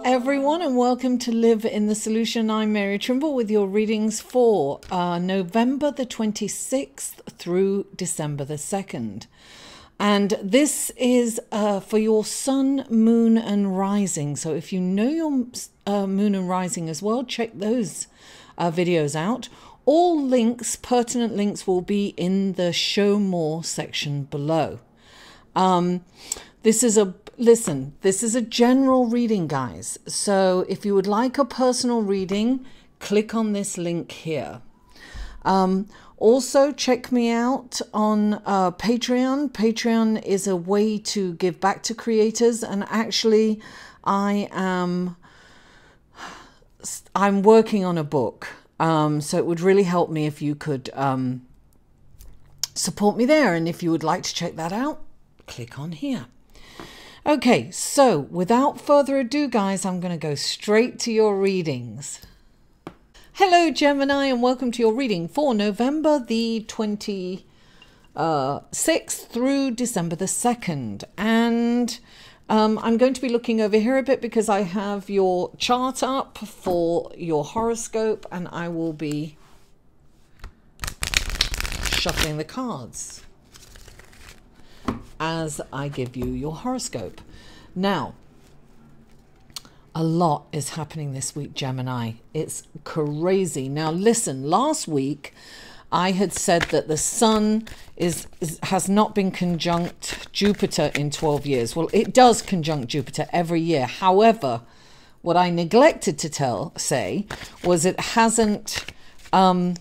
Everyone, and welcome to Live in the Solution. I'm Mary Trimble with your readings for November the 26th through December the 2nd. And this is for your sun, moon and rising. So if you know your moon and rising as well, check those videos out. All links, pertinent links, will be in the show more section below. This is a general reading, guys. So if you would like a personal reading, click on this link here. Also, check me out on Patreon. Patreon is a way to give back to creators, and actually I'm working on a book. So it would really help me if you could support me there. And if you would like to check that out, click on here. Okay, so without further ado, guys, I'm going to go straight to your readings. Hello, Gemini, and welcome to your reading for November the 26th through December the 2nd. And I'm going to be looking over here a bit because I have your chart up for your horoscope, and I will be shuffling the cards as I give you your horoscope. Now, a lot is happening this week, Gemini. It's crazy. Now, listen, last week I had said that the sun has not been conjunct Jupiter in 12 years. Well, it does conjunct Jupiter every year. However, what I neglected to say was it hasn't... the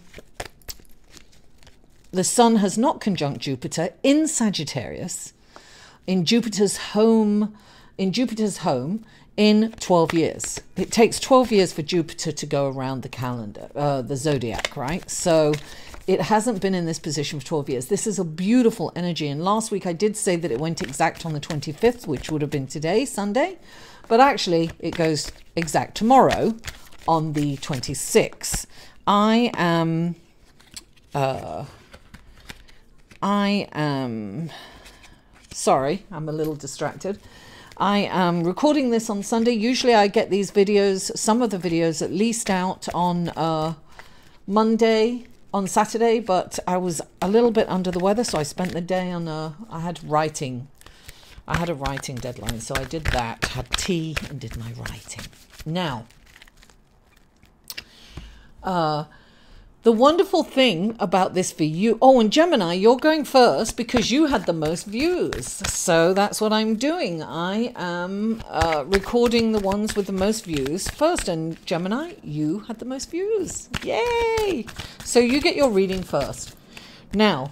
sun has not conjunct Jupiter in Sagittarius, in Jupiter's home in 12 years. It takes 12 years for Jupiter to go around the calendar, the zodiac, right? So it hasn't been in this position for 12 years. This is a beautiful energy. And last week I did say that it went exact on the 25th, which would have been today, Sunday. But actually it goes exact tomorrow on the 26th. I am sorry, I'm a little distracted. I am recording this on Sunday. Usually I get these videos, some of the videos at least out on Saturday, but I was a little bit under the weather, so I spent the day on I had a writing deadline, so I did that, had tea and did my writing. Now, the wonderful thing about this for you... Oh, and Gemini, you're going first because you had the most views. So that's what I'm doing. I am recording the ones with the most views first. And Gemini, you had the most views. Yay! So you get your reading first. Now,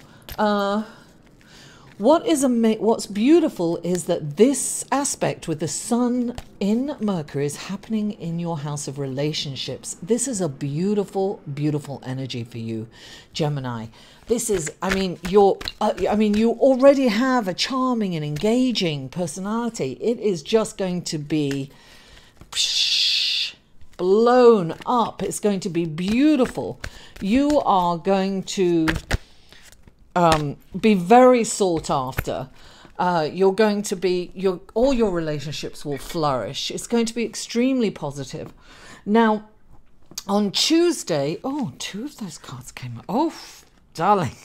what's beautiful is that this aspect with the sun in Mercury is happening in your house of relationships. This is a beautiful, beautiful energy for you, Gemini. This is, you already have a charming and engaging personality. It is just going to be blown up. It's going to be beautiful. You are going to be very sought after. You're going to be, all your relationships will flourish. It's going to be extremely positive. Now, on Tuesday, oh, two of those cards came up. Oh, darling.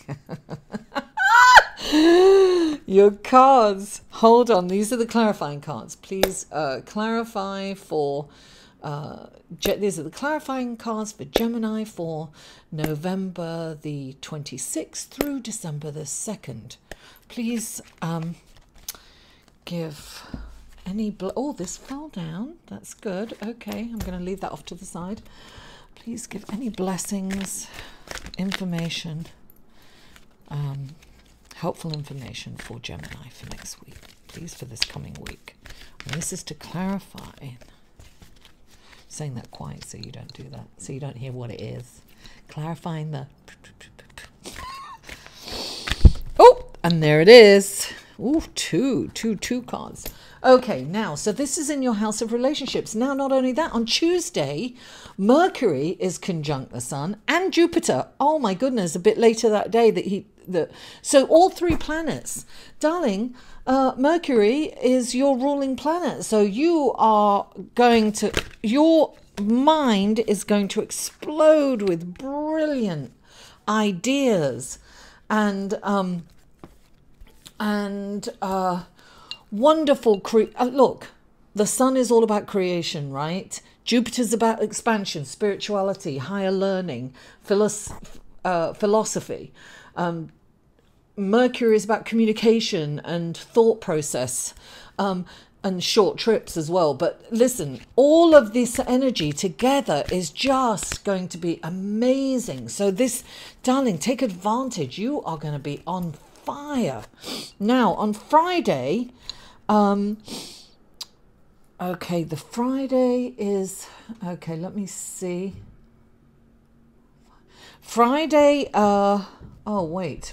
Your cards. Hold on. These are the clarifying cards. Please clarify for... these are the clarifying cards for Gemini for November the 26th through December the 2nd. Please give any... Oh, this fell down. That's good. Okay, I'm going to leave that off to the side. Please give any blessings, information, helpful information for Gemini for next week. Please, for this coming week. And this is to clarify... Saying that quiet so you don't do that, so you don't hear what it is. Clarifying the... Oh, and there it is. Ooh, two cards. Okay, now, so this is in your house of relationships. Now, not only that, on Tuesday, Mercury is conjunct the Sun and Jupiter. Oh my goodness, a bit later that day so all three planets. Darling, Mercury is your ruling planet. So your mind is going to explode with brilliant ideas and wonderful look, the Sun is all about creation, right? Jupiter's about expansion, spirituality, higher learning, philosophy. Mercury is about communication and thought process, and short trips as well. But listen, all of this energy together is just going to be amazing. So this, darling, take advantage. You are going to be on fire. Now, on Friday, okay, the Friday is, okay, let me see. Friday, oh wait,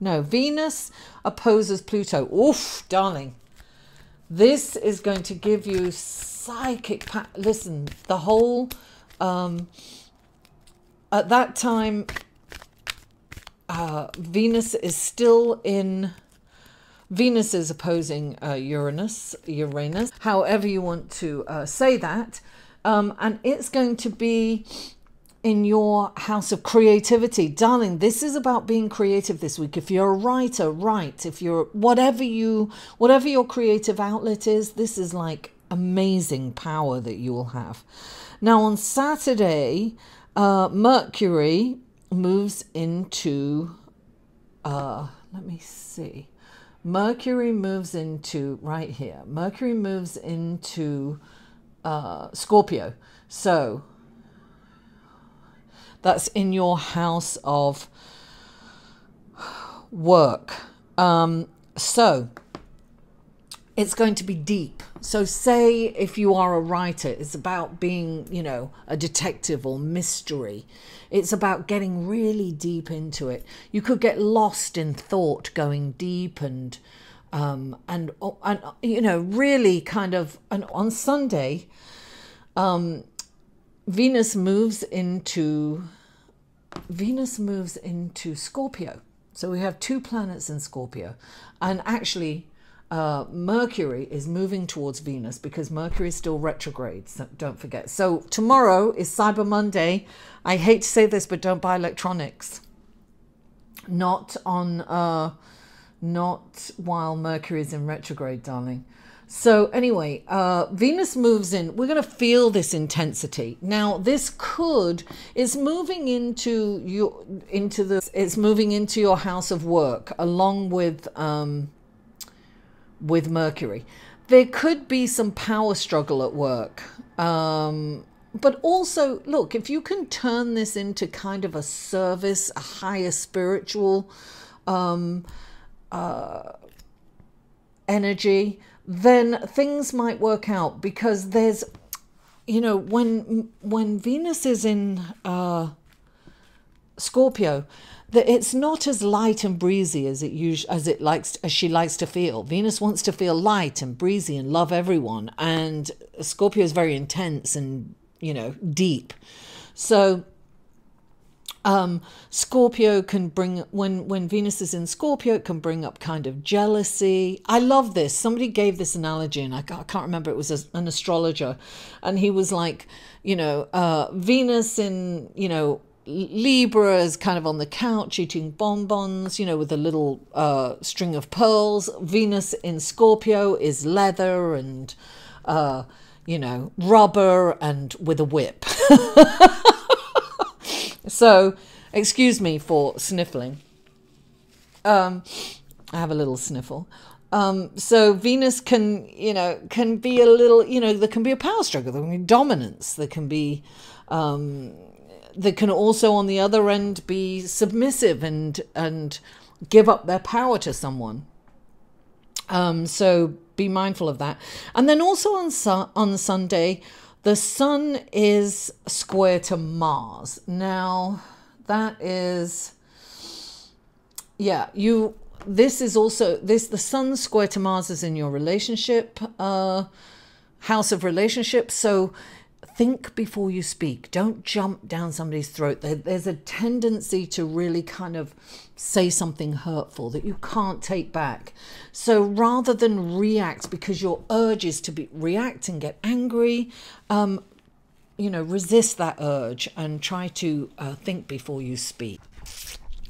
Venus opposes Pluto. Oof, darling. This is going to give you psychic listen, the whole, at that time, Venus is opposing Uranus, however you want to say that. And it's going to be in your house of creativity. Darling, this is about being creative this week. If you're a writer, write. If you're whatever your creative outlet is, this is like amazing power that you will have. Now on Saturday, Mercury moves into let me see. Mercury moves into right here. Mercury moves into Scorpio. So that's in your house of work. So it's going to be deep. So say if you are a writer, it's about being, a detective or mystery. It's about getting really deep into it. You could get lost in thought, going deep and really kind of. And on Sunday, Venus moves into Scorpio. So we have two planets in Scorpio, and actually Mercury is moving towards Venus because Mercury is still retrograde, so don't forget. So tomorrow is Cyber Monday. I hate to say this, but don't buy electronics. Not while Mercury is in retrograde, darling. So anyway, Venus moves in. We're going to feel this intensity. Now, it's moving into your house of work along with Mercury. There could be some power struggle at work. But also, look, if you can turn this into kind of a service, a higher spiritual energy, then things might work out, because there's, when Venus is in Scorpio, that it's not as light and breezy as she likes to feel. Venus wants to feel light and breezy and love everyone, and Scorpio is very intense and deep. So Scorpio can bring, when Venus is in Scorpio, it can bring up kind of jealousy. I love this. Somebody gave this analogy, and I can't remember. It was an astrologer, and he was like, Venus in, Libra is kind of on the couch eating bonbons, with a little string of pearls. Venus in Scorpio is leather and, rubber and with a whip. So, excuse me for sniffling. I have a little sniffle. So Venus can be a little, there can be a power struggle, there can be dominance, there can be, there can also on the other end be submissive and give up their power to someone. So be mindful of that. And then also on Sunday, the Sun is square to Mars. Now, that is, this is also, the sun square to Mars is in your relationship, house of relationships. So think before you speak. Don't jump down somebody's throat. There's a tendency to really kind of say something hurtful that you can't take back. So rather than react, because your urge is to react and get angry, you know, resist that urge and try to think before you speak.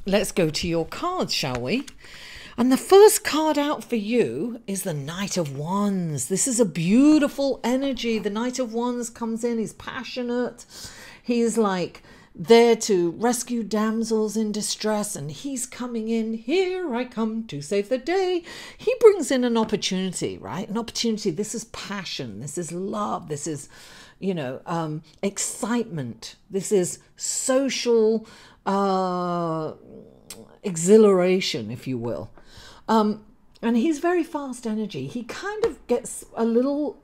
Let's go to your cards, shall we? And the first card out for you is the Knight of Wands. This is a beautiful energy. The Knight of Wands comes in, he's passionate. He's like there to rescue damsels in distress, and he's coming in, here I come to save the day. He brings in an opportunity, right? An opportunity. This is passion. This is love. This is, you know, excitement. This is social exhilaration, if you will. And he's very fast energy. He kind of gets a little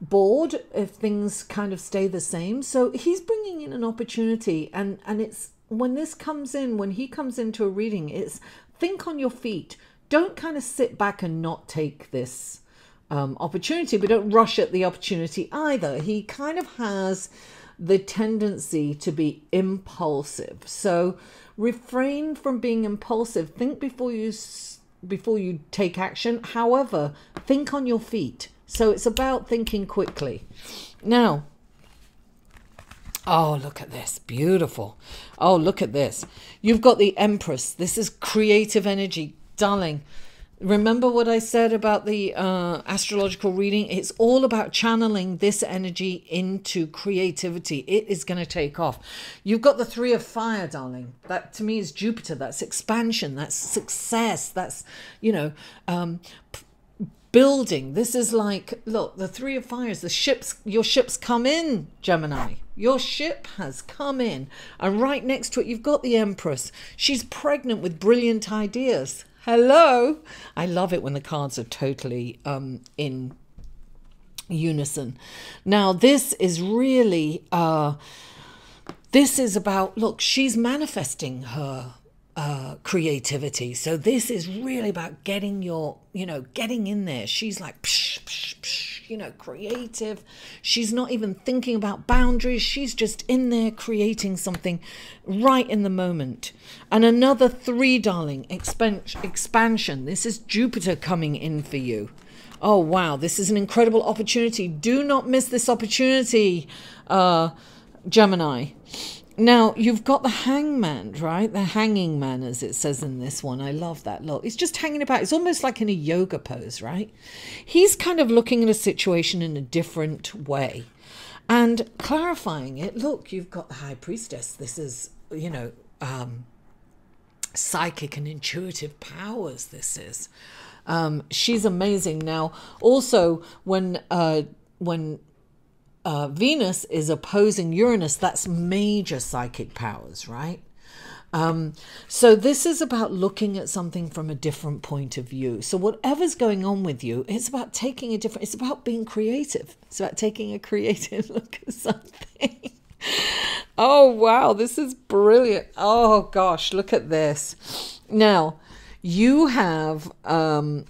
bored if things kind of stay the same. So he's bringing in an opportunity, and it's when this comes in, when he comes into a reading, it's think on your feet. Don't kind of sit back and not take this opportunity, but don't rush at the opportunity either. He kind of has the tendency to be impulsive. So refrain from being impulsive. Think before you take action. However, think on your feet. So it's about thinking quickly. Now, oh, look at this. Beautiful. Oh, look at this. You've got the Empress. This is creative energy. Darling, remember what I said about the astrological reading? It's all about channeling this energy into creativity. It is going to take off. You've got the Three of Fire, darling. That to me is Jupiter. That's expansion. That's success. That's, you know, building. This is like, look, the Three of Fire is the ships. Your ship's come in, Gemini. Your ship has come in. And right next to it, you've got the Empress. She's pregnant with brilliant ideas. Hello. I love it when the cards are totally in unison. Now, this is really, this is about, look, she's manifesting her creativity. So this is really about getting your, you know, getting in there. She's like, psh, psh, psh, you know, creative. She's not even thinking about boundaries. She's just in there creating something right in the moment. And another three, darling, expansion. This is Jupiter coming in for you. Oh, wow. This is an incredible opportunity. Do not miss this opportunity, Gemini. Now, you've got the Hangman, right? The Hanging Man, as it says in this one. I love that. Look, he's just hanging about. It's almost like in a yoga pose, right? He's kind of looking at a situation in a different way and clarifying it. Look, you've got the High Priestess. This is, you know, psychic and intuitive powers, this is. She's amazing. Now, also, when Venus is opposing Uranus, that's major psychic powers, right? So this is about looking at something from a different point of view. So whatever's going on with you, it's about taking a different, it's about being creative. It's about taking a creative look at something. Oh, wow, this is brilliant. Oh, gosh, look at this. Now, you have the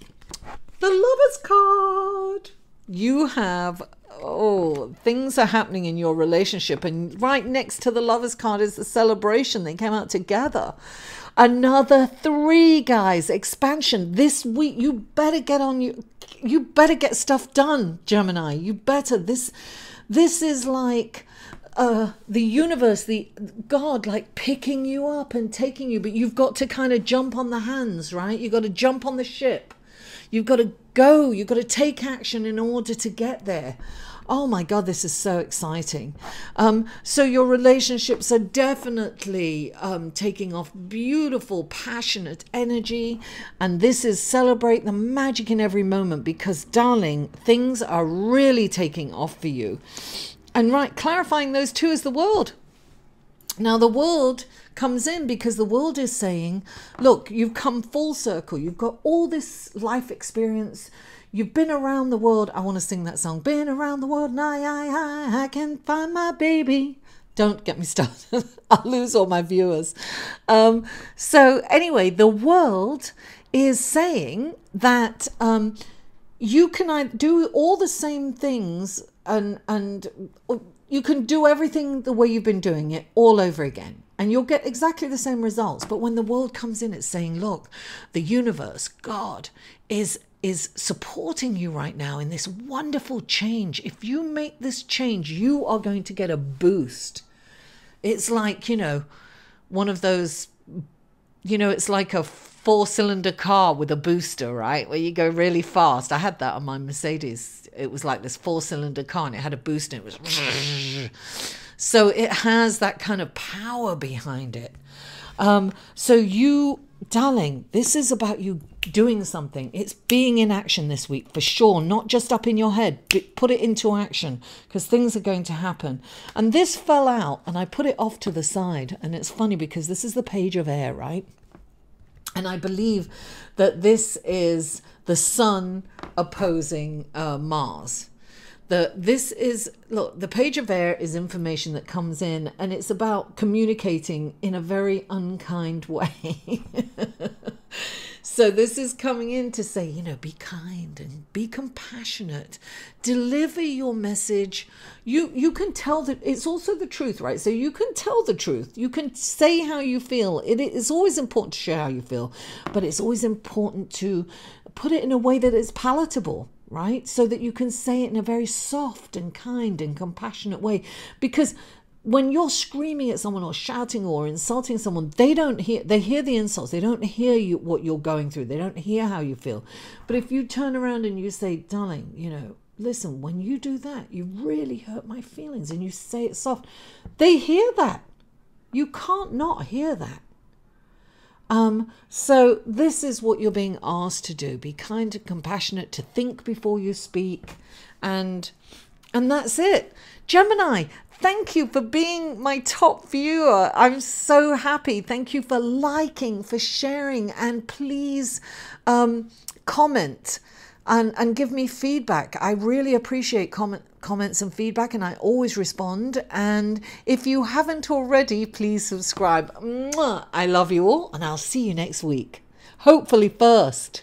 Lover's card. You have, oh, things are happening in your relationship. And right next to the Lover's card is the celebration. They came out together. Another three, guys. Expansion. This week, you better get on you better get stuff done, Gemini. You better. This is like the universe, the God, like picking you up and taking you. But you've got to kind of jump on the hands, right? You've got to jump on the ship. You've got to go. You've got to take action in order to get there. Oh my God, this is so exciting. So your relationships are definitely taking off beautiful, passionate energy. And this is celebrate the magic in every moment because, darling, things are really taking off for you. And right, clarifying those two is the World. Now, the World comes in because the World is saying, look, you've come full circle. You've got all this life experience. You've been around the world. I want to sing that song. Been around the world and I can find my baby. Don't get me started. I'll lose all my viewers. So anyway, the world is saying that you can do all the same things and you can do everything the way you've been doing it all over again. And you'll get exactly the same results. But when the world comes in, it's saying, look, the universe, God, is supporting you right now in this wonderful change. If you make this change, you are going to get a boost. It's like, one of those, it's like a 4-cylinder car with a booster, right? Where you go really fast. I had that on my Mercedes. It was like this 4-cylinder car and it had a booster. It was... So it has that kind of power behind it. So you, darling, this is about you doing something. It's being in action this week for sure, not just up in your head, but put it into action because things are going to happen. And this fell out and I put it off to the side. And it's funny because this is the page of air, right? And I believe that this is the sun opposing Mars. The page of air is information that comes in and it's about communicating in a very unkind way. So this is coming in to say, be kind and be compassionate, deliver your message. You can tell that it's also the truth, right? So you can tell the truth. You can say how you feel. It is always important to share how you feel, but it's always important to put it in a way that is palatable. Right? So that you can say it in a very soft and kind and compassionate way. Because when you're screaming at someone or shouting or insulting someone, they hear the insults. They don't hear what you're going through. They don't hear how you feel. But if you turn around and you say, darling, listen, when you do that, you really hurt my feelings, and you say it soft, they hear that. You can't not hear that. So this is what you're being asked to do. Be kind and compassionate, to think before you speak. And that's it. Gemini, thank you for being my top viewer. I'm so happy. Thank you for liking, for sharing, and please comment and give me feedback. I really appreciate comments and feedback, and I always respond. And if you haven't already, please subscribe. Mwah! I love you all, and I'll see you next week. Hopefully first.